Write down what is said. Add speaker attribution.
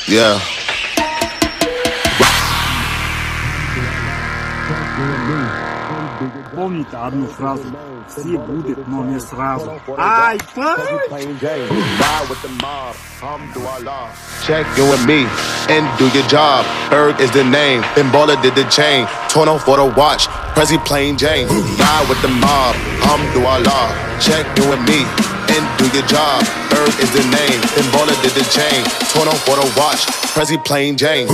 Speaker 1: Yeah.
Speaker 2: Помните одну фразу: все будет, но не сразу. Ай,
Speaker 1: Ride with the mob, Alhamdulillah. Check you and me and do your job. Berg is the name, Ben Baller did the chain. Torno for the watch, Prezi plain Jane. Ride with the mob, Alhamdulillah. Check you and me and do your job. Berg is the name, Ben Baller did the chain. Torno for the watch, Prezi plain Jane.